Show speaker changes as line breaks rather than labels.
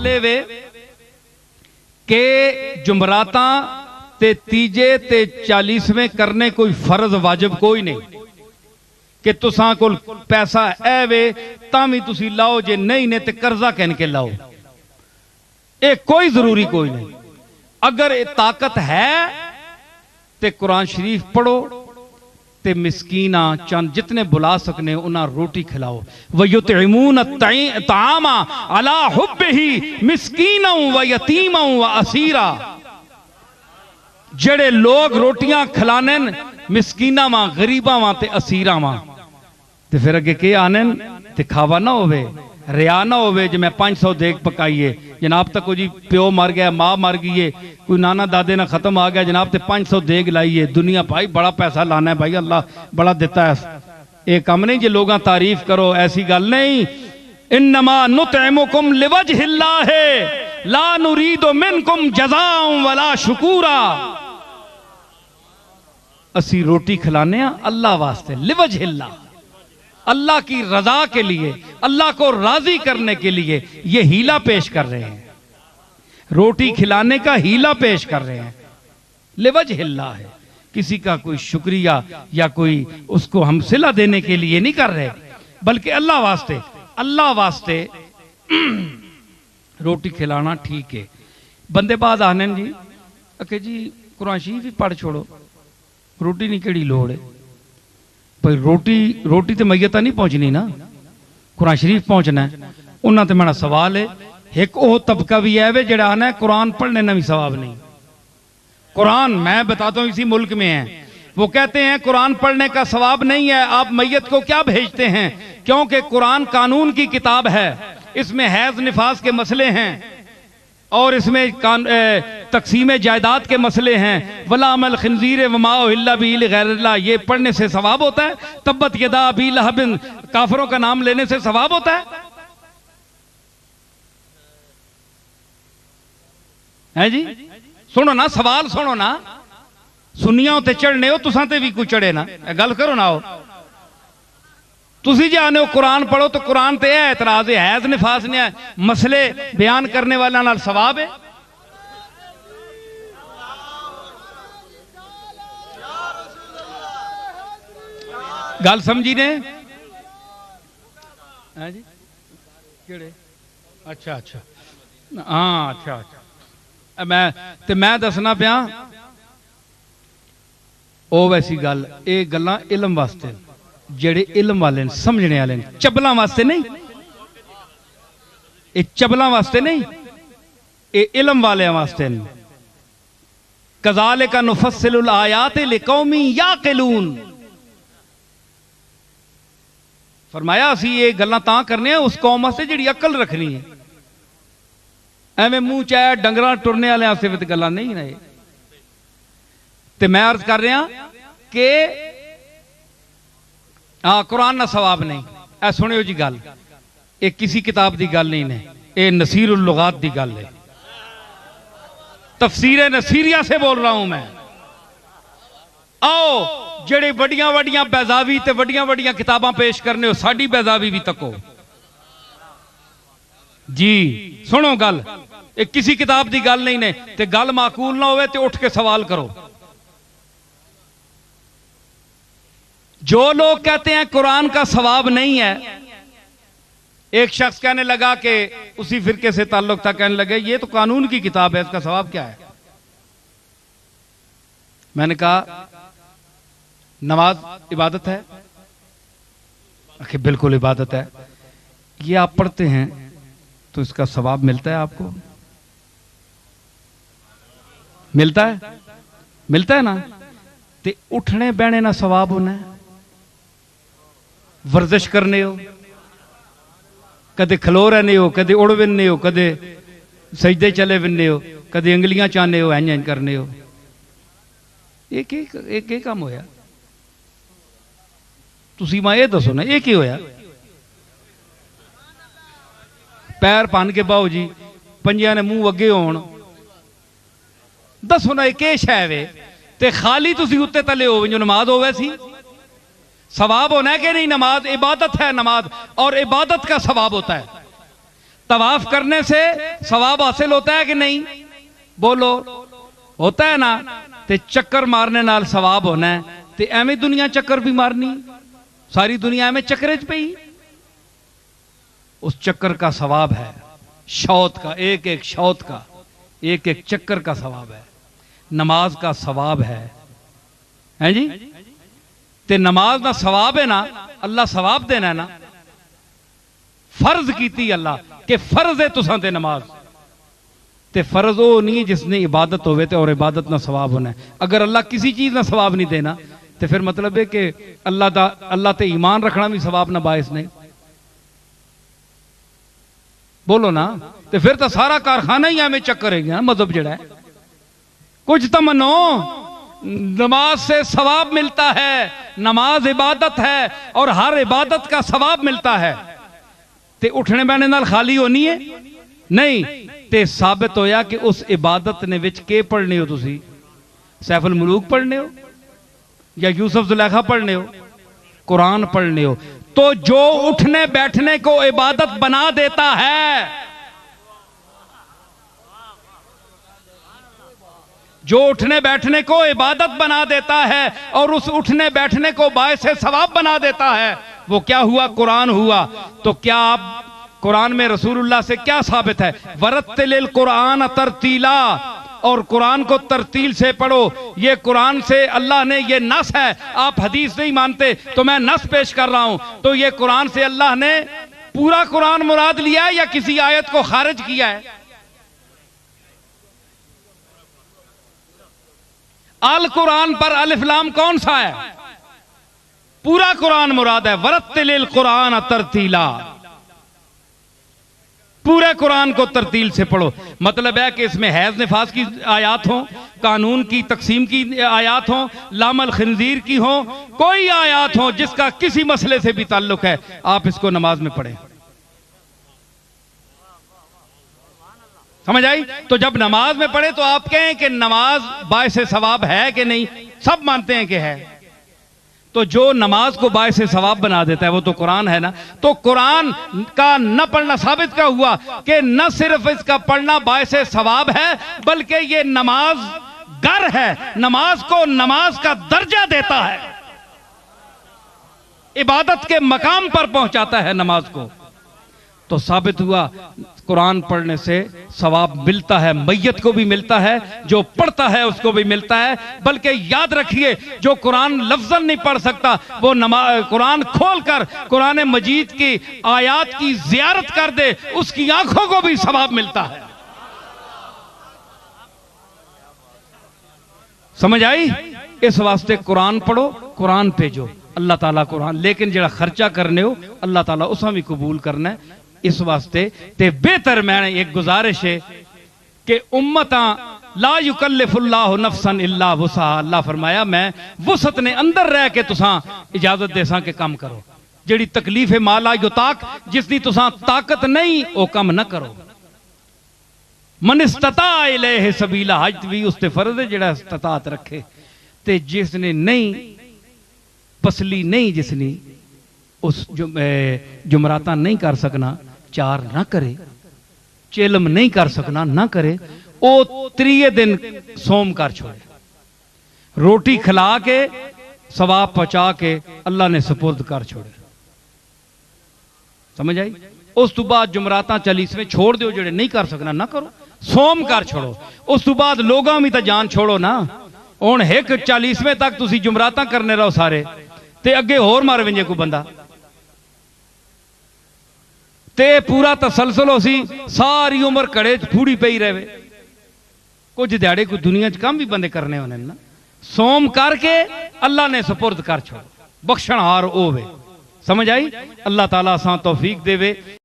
हाले वे के जुमराता ते तीजे ते 40वें करने कोई फर्ज वाजिब कोई नहीं कि तुसां कोल पैसा है वे तां तुसी लाओ, जे नहीं ने ते कर्जा कहन के लाओ, ये कोई जरूरी कोई नहीं। अगर ये ताकत है ते कुरान शरीफ पढ़ो ते मिस्कीना चंद जितने बुला सकने उन्हें रोटी खिलाओ। वयुतइमून तामा अला हुब्बिही मिस्कीना व यतीमा व असीरा। जड़े लोग रोटियां खिलाने मिस्कीना वा, गरीबा वा ते असीरा वा, ते फिर अगे के आने ते खावा ना होवे, रिया ना होवे। जे मैं 500 देग पकाइए जनाब तक जी प्यो मर गया, माँ मर गई है, कोई नाना दादे ना खत्म आ गया जनाब ते 500 देग लाइए। दुनिया भाई बड़ा पैसा लाना है भाई, अल्लाह बड़ा देता है। ये काम नहीं जे लोग तारीफ करो, ऐसी गल नहीं। इन्नमा नुतइमुकुम लिवजहिल्लाह ला नुरीदु मिनकुम जज़ाअन वला शुकूरा। असी रोटी खिलाने अल्लाह वास्ते, लिवजहिल्लाह, अल्लाह की रजा के लिए, अल्लाह को राजी करने के लिए ये हीला पेश कर रहे हैं। रोटी खिलाने का हीला पेश कर रहे हैं, लिवजहिल्लाह है। किसी का कोई शुक्रिया या कोई उसको हम सिला देने के लिए नहीं कर रहे, बल्कि अल्लाह वास्ते, अल्लाह वास्ते रोटी खिलाना ठीक है। बंदे बाद आने जी अके जी कुरान शरीफ भी पढ़ छोड़ो, रोटी नहीं केड़ी लोड़ है भाई। रोटी तो मैयत नहीं पहुंचनी ना, कुरान शरीफ पहुंचना है। उन्होंने तो मेरा सवाल है, एक वो तबका भी है वे जड़ा आना है कुरान पढ़ने ना भी सवाब नहीं। कुरान मैं बताता हूँ इसी मुल्क में है, वो कहते हैं कुरान पढ़ने का सवाब नहीं है, आप मैयत को क्या भेजते हैं? क्योंकि कुरान कानून की किताब है, इसमें हैज निफास के मसले हैं और इसमें तकसीम जायदाद के मसले हैं। वला अमल खिंजीर वमा उहिल्ला बिही लिगैरिल्लाह, ये पढ़ने से सवाब होता है। तब्बत यदा अबी लहबिन, काफिरों का नाम लेने से सवाब होता है जी? सुनो ना, सवाल सुनो ना, सुनिया ते चढ़ने हो, तुसां ते भी कोई चढ़े ना, गल करो ना। हो तुसी जाने हो कुरान पढ़ो तो कुरान ते है एतराज है, हैज निफास ने मसले बयान करने वाला नाल सवाब है। गल समझी ने? जी केड़े? अच्छा अच्छा, हाँ अच्छा अच्छा। मैं दसना पिया ओ वैसी गल, ये गल्लां इलम वास्ते, जेड़े इलम वाले समझने वाले, चबलों वास्ते नहीं। ये चबलों वास्ते नहीं, ये इलम वाले वास्ते। कज़ालिका नुफ़स्सिलुल आयाति लिक़ौमिन याक़िलून। फरमाया असी ये गल्लां तां करने उस कौम वास्ते जिहड़ी अकल रखनी है। एवें मुंह चाहे डंगरां टुरने वाले वास्ते भी गल्लां नहीं ने। ते मैं अर्ज कर रहा कि हाँ कुरान ना सवाब नहीं। ऐ सुनियो जी गल, ये किसी किताब की गल नहीं ने, ये नसीरुल लुगात की गल है। तफसीर नसीरिया से बोल रहा हूं मैं। आओ जेड़े वड्डियां वड्डियां बैजावी ते वड्डियां वड्डियां किताबां पेश करने हो, साडी बैजावी भी तको जी। सुनो गल, ये किसी किताब की गल नहीं ने, ते गल माकूल ना होवे ते उठ के सवाल करो। जो लोग कहते हैं कुरान का सवाब नहीं है, एक शख्स कहने लगा कि उसी फिरके से ताल्लुक था, कहने लगे ये तो कानून की किताब है, इसका सवाब क्या है? मैंने कहा नमाज इबादत है। आखिर बिल्कुल इबादत है। ये आप पढ़ते हैं तो इसका सवाब मिलता है आपको? मिलता है? मिलता है ना। ते उठने बहने ना सवाब होना है, वर्जिश करने हो, कदे खलो रहने हो, कदे उड़ विनने हो, कदे सजदे चले विनने हो, कदे अंगलियां चाहने हो, इंज करने हो। एक काम होया? तुसी मां ये दसो ना, ये होया? पैर भन के बाओ जी, पंजियां ने मुंह अगे होण, दसो ना ये शै वे? ते खाली तुसी उत्ते तले हो जो नमाज होवे सी, सवाब होना है कि नहीं? नमाज इबादत है, नमाज और इबादत का सवाब होता है। तवाफ करने से सवाब हासिल होता है कि नहीं? बोलो, होता है ना? ते चक्कर मारने नाल सवाब होना है, ते एवें दुनिया चक्कर भी मारनी, सारी दुनिया एवें चक्कर च पई, उस चक्कर का सवाब है, शौत का, एक एक शौत का, एक एक चक्कर का सवाब है, नमाज का सवाब है जी। ते नमाज का सवाब है ना, अल्लाह सवाब देना है ना, फर्ज की अल्लाह कि फर्ज है तुसां ते नमाज, ते फर्ज वो नहीं जिसने इबादत होवे ते और इबादत ना सवाब होना है। अगर अल्लाह किसी चीज ना सवाब नहीं देना तो फिर मतलब है कि अल्लाह ते ईमान रखना भी सवाब ना बायस नहीं। बोलो ना, तो फिर तो सारा कारखाना ही हमें चक्कर है ना, मजहब जड़ा है। कुछ तो मनो, नमाज से सवाब मिलता है, नमाज इबादत है और हर इबादत का सवाब मिलता है। ते उठने बैठने नाल खाली होनी है नहीं, ते साबित होया कि उस इबादत ने विच के पढ़ने हो, तुसी सैफुल मुलूक पढ़ने हो या यूसुफ जुलेखा पढ़ने हो, कुरान पढ़ने हो। तो जो उठने बैठने को इबादत बना देता है, जो उठने बैठने को इबादत बना देता है और उस उठने बैठने को बायस सवाब बना देता है, वो क्या हुआ? कुरान हुआ। तो क्या आप कुरान में रसूलुल्लाह से क्या साबित है? वरत्तिलिल कुरान तरतीला, और कुरान को तरतील से पढ़ो। ये कुरान से अल्लाह ने, ये नस है, आप हदीस नहीं मानते तो मैं नस पेश कर रहा हूं। तो ये कुरान से अल्लाह ने पूरा कुरान मुराद लिया है या किसी आयत को खारिज किया है? अल कुरान पर अलिफ लाम कौन सा है? पूरा कुरान मुराद है। वरत्तिलिल कुरान तरतीला, पूरे कुरान को तरतील से पढ़ो। मतलब है कि इसमें हैज निफास की आयात हो, कानून की तकसीम की आयात हो, लामल खिंजीर की हो, कोई आयात हो जिसका किसी मसले से भी ताल्लुक है, आप इसको नमाज में पढ़ें। समझ आई? तो जब नमाज में पढ़े तो आप कहें कि नमाज बायस सवाब है कि नहीं? सब मानते हैं कि है। तो जो नमाज को बायस सवाब बना देता है वो तो कुरान है ना। तो कुरान का न पढ़ना साबित क्या हुआ कि न सिर्फ इसका पढ़ना बायस सवाब है, बल्कि ये नमाज गर है, नमाज को नमाज का दर्जा देता है, इबादत के मकाम पर पहुंचाता है नमाज को। तो साबित हुआ कुरान पढ़ने से सवाब मिलता है, मैयत को भी मिलता है, जो पढ़ता है उसको भी मिलता है। बल्कि याद रखिए, जो कुरान लफ्ज़न नहीं पढ़ सकता वो कुरान खोलकर कुरान मजीद की आयात की जियारत कर दे, उसकी आंखों को भी सवाब मिलता है। समझ आई? इस वास्ते कुरान पढ़ो, कुरान भेजो, अल्लाह ताला कुरान, लेकिन जरा खर्चा करने हो अल्लाह ताला उसा भी कबूल करना है। इस वास्ते ते बेहतर मैंने एक गुजारिश है कि उम्मता ला युकल्लिफुल्लाहु नफ्सन इल्ला वुसहा, अल्लाह फरमाया मैं वुसत ने अंदर रह के तुसां इजाजत देसां के काम करो। जेड़ी तकलीफ है माला युताक, जिसकी तुसां ताकत नहीं वो काम न करो। मन इस्तता इलैहि सबीला, हज भी उसते फर्ज है जेड़ा इस्तात रखे, ते जिसने नहीं पसली नहीं, जिसने उस जुमराता नहीं कर सकना, चार ना करे, चेलम नहीं कर सकना ना करे, ओ त्रीये दिन सोम कर छोड़े, रोटी खिला के सवाब पहुंचा के अल्लाह ने सुपुर्द कर छोड़े। समझ आई? उस तो बाद जुमराता 40वें छोड़ दो, जेड़े नहीं कर सकना ना करो, सोम कर छोड़ो। उस तो बाद लोगों में तो जान छोड़ो ना। हुण एक 40वें तक तुसी जुमराता करने रहो सारे, ते अगे होर मार वेंजे कोई बंदा, ते पूरा तसलसल हो सी, सारी उम्र कड़े फूड़ी पई रहे। कुछ दिहाड़े कोई दुनिया च काम भी बंदे करने होने ना, सोम करके अल्लाह ने सुपुर्द कर छोड़ो, बख्शणहार होवे। समझ आई? अल्लाह ताला असां तौफीक देवे।